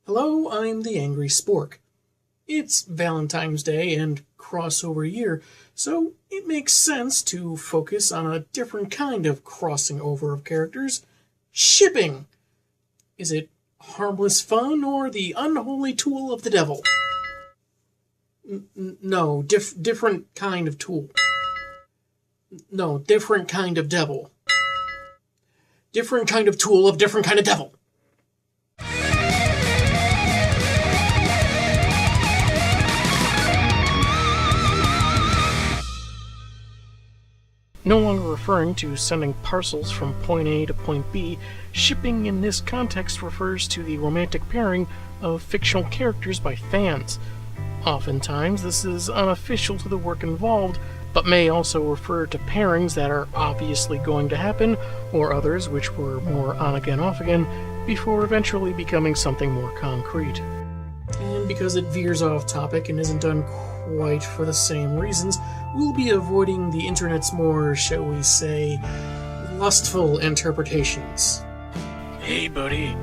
Hello, I'm the Angry Spork. It's Valentine's Day and crossover year, so it makes sense to focus on a different kind of crossing over of characters: shipping. Is it harmless fun or the unholy tool of the devil? No, different kind of tool. No, different kind of devil. Different kind of tool of different kind of devil. No longer referring to sending parcels from point A to point B, shipping in this context refers to the romantic pairing of fictional characters by fans. Oftentimes, this is unofficial to the work involved, but may also refer to pairings that are obviously going to happen, or others which were more on-again, off-again, before eventually becoming something more concrete. And because it veers off topic and isn't done quite for the same reasons, we'll be avoiding the internet's more, shall we say, lustful interpretations. Hey buddy,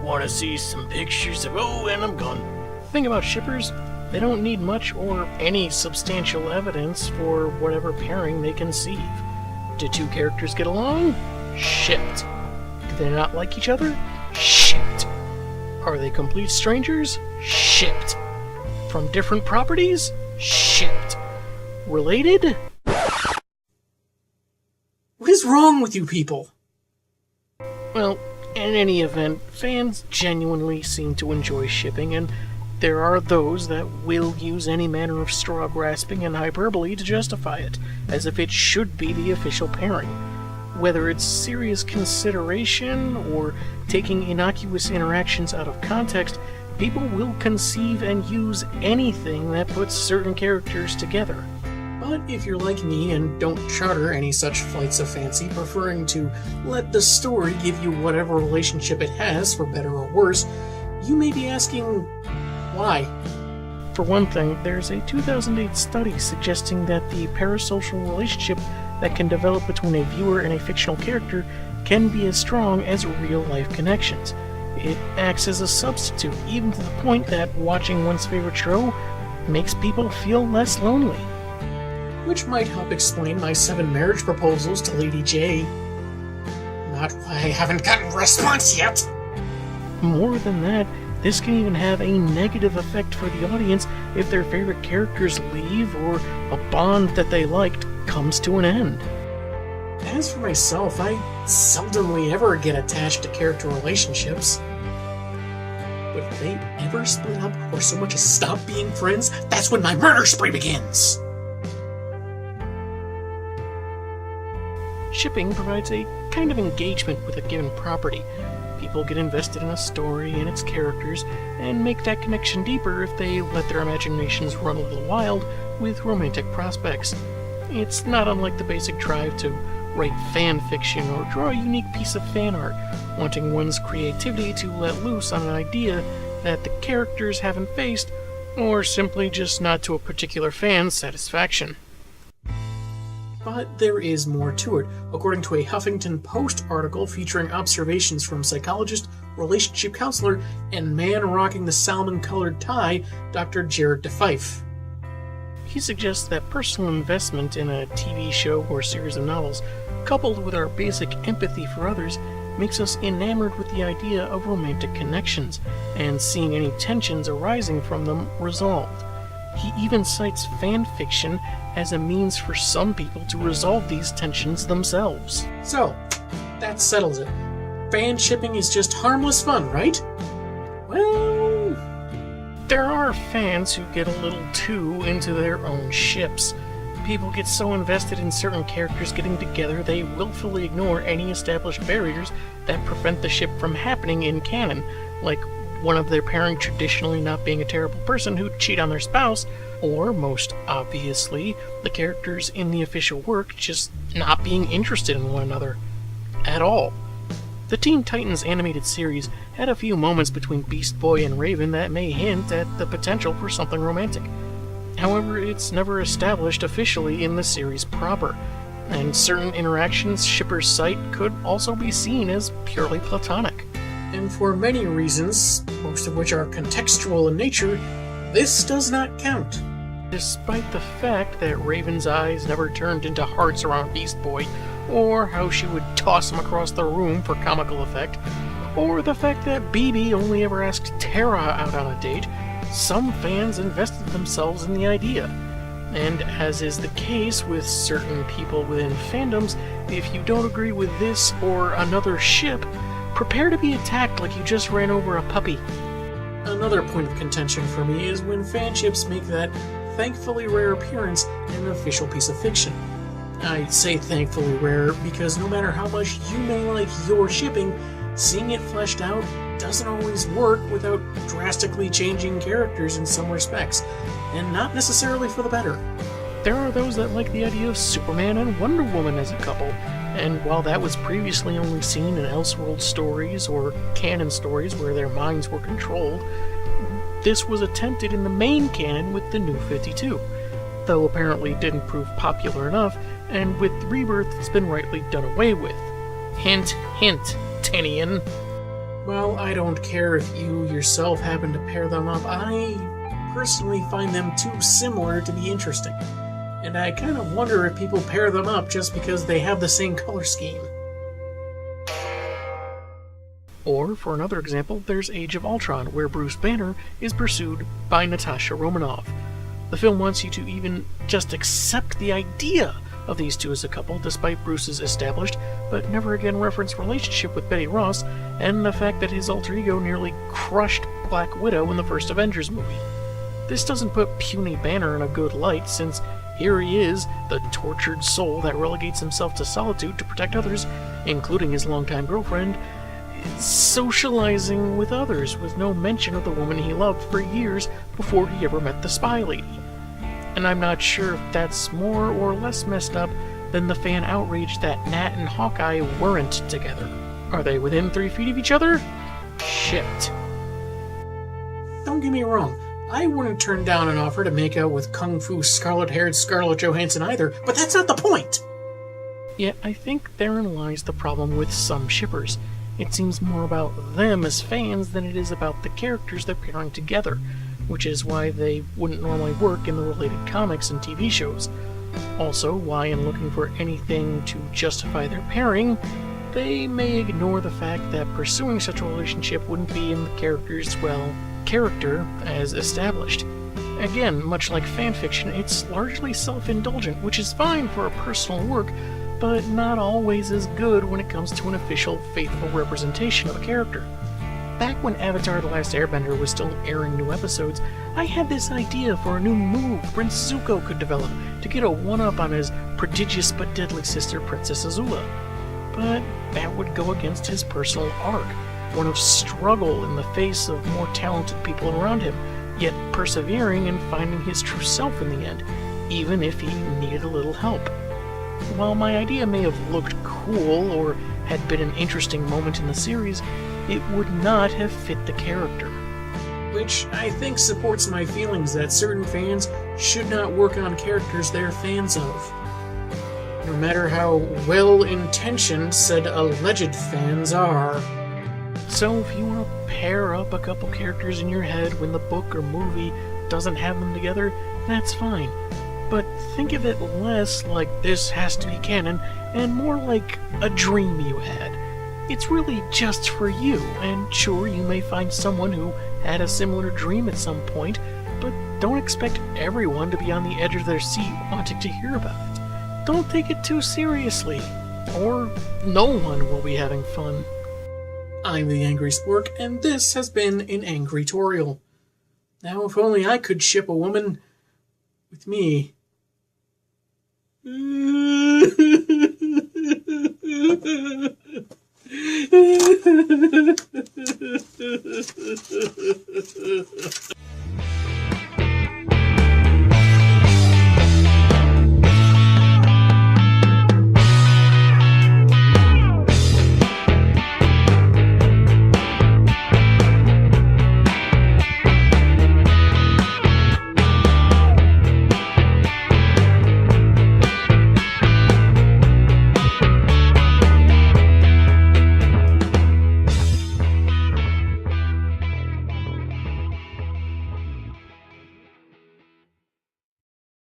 wanna see some pictures of and I'm gone. The thing about shippers, they don't need much or any substantial evidence for whatever pairing they conceive. Do two characters get along? Shipped. Do they not like each other? Shipped. Are they complete strangers? Shipped. From different properties? Shipped. Related? What is wrong with you people? Well, in any event, fans genuinely seem to enjoy shipping, and there are those that will use any manner of straw grasping and hyperbole to justify it, as if it should be the official pairing. Whether it's serious consideration or taking innocuous interactions out of context, people will conceive and use anything that puts certain characters together. But if you're like me and don't charter any such flights of fancy, preferring to let the story give you whatever relationship it has, for better or worse, you may be asking, why? For one thing, there's a 2008 study suggesting that the parasocial relationship that can develop between a viewer and a fictional character can be as strong as real-life connections. It acts as a substitute, even to the point that watching one's favorite show makes people feel less lonely. Which might help explain my 7 marriage proposals to Lady J. Not why I haven't gotten a response yet! More than that, this can even have a negative effect for the audience if their favorite characters leave or a bond that they liked comes to an end. As for myself, I seldomly ever get attached to character relationships. But if they ever split up or so much as stop being friends, that's when my murder spree begins! Shipping provides a kind of engagement with a given property. People get invested in a story and its characters, and make that connection deeper if they let their imaginations run a little wild with romantic prospects. It's not unlike the basic drive to write fan fiction or draw a unique piece of fan art, wanting one's creativity to let loose on an idea that the characters haven't faced, or simply just not to a particular fan's satisfaction. But there is more to it, according to a Huffington Post article featuring observations from psychologist, relationship counselor, and man rocking the salmon-colored tie, Dr. Jared DeFife. He suggests that personal investment in a TV show or series of novels, coupled with our basic empathy for others, makes us enamored with the idea of romantic connections, and seeing any tensions arising from them resolved. He even cites fan fiction as a means for some people to resolve these tensions themselves. So, that settles it. Fan shipping is just harmless fun, right? Well, there are fans who get a little too into their own ships. People get so invested in certain characters getting together they willfully ignore any established barriers that prevent the ship from happening in canon, like one of their pairing traditionally not being a terrible person who'd cheat on their spouse, or, most obviously, the characters in the official work just not being interested in one another. At all. The Teen Titans animated series had a few moments between Beast Boy and Raven that may hint at the potential for something romantic. However, it's never established officially in the series proper, and certain interactions shippers cite could also be seen as purely platonic. And and for many reasons, most of which are contextual in nature, this does not count. Despite the fact that Raven's eyes never turned into hearts around Beast Boy, or how she would toss him across the room for comical effect, or the fact that BB only ever asked Tara out on a date, some fans invested themselves in the idea. And as is the case with certain people within fandoms, if you don't agree with this or another ship, prepare to be attacked like you just ran over a puppy. Another point of contention for me is when fanships make that thankfully rare appearance in an official piece of fiction. I say thankfully rare because no matter how much you may like your shipping, seeing it fleshed out doesn't always work without drastically changing characters in some respects, and not necessarily for the better. There are those that like the idea of Superman and Wonder Woman as a couple, and while that was previously only seen in Elseworld stories or canon stories where their minds were controlled, this was attempted in the main canon with the New 52, though apparently didn't prove popular enough, and with Rebirth it's been rightly done away with. Hint, hint, Tinian. Well, I don't care if you yourself happen to pair them up. I personally find them too similar to be interesting. And I kind of wonder if people pair them up just because they have the same color scheme. Or, for another example, there's Age of Ultron, where Bruce Banner is pursued by Natasha Romanoff. The film wants you to even just accept the idea of these two as a couple, despite Bruce's established, but never again referenced relationship with Betty Ross, and the fact that his alter ego nearly crushed Black Widow in the first Avengers movie. This doesn't put puny Banner in a good light, since here he is, the tortured soul that relegates himself to solitude to protect others, including his longtime girlfriend, socializing with others with no mention of the woman he loved for years before he ever met the spy lady. And I'm not sure if that's more or less messed up than the fan outrage that Nat and Hawkeye weren't together. Are they within 3 feet of each other? Shit. Don't get me wrong, I wouldn't turn down an offer to make out with Kung Fu scarlet-haired Scarlett Johansson either, but that's not the point! Yet I think therein lies the problem with some shippers. It seems more about them as fans than it is about the characters they're pairing together, which is why they wouldn't normally work in the related comics and TV shows. Also, why in looking for anything to justify their pairing, they may ignore the fact that pursuing such a relationship wouldn't be in the character's, well, character as established. Again, much like fanfiction, it's largely self-indulgent, which is fine for a personal work, but not always as good when it comes to an official, faithful representation of a character. Back when Avatar The Last Airbender was still airing new episodes, I had this idea for a new move Prince Zuko could develop to get a one-up on his prodigious but deadly sister Princess Azula. But that would go against his personal arc, one of struggle in the face of more talented people around him, yet persevering and finding his true self in the end, even if he needed a little help. While my idea may have looked cool or had been an interesting moment in the series, it would not have fit the character. Which I think supports my feelings that certain fans should not work on characters they're fans of. No matter how well-intentioned said alleged fans are. So if you want to pair up a couple characters in your head when the book or movie doesn't have them together, that's fine. But think of it less like this has to be canon, and more like a dream you had. It's really just for you, and sure, you may find someone who had a similar dream at some point, but don't expect everyone to be on the edge of their seat wanting to hear about it. Don't take it too seriously, or no one will be having fun. I'm the Angry Spork, and this has been an Angry-Torial. Now, if only I could ship a woman with me.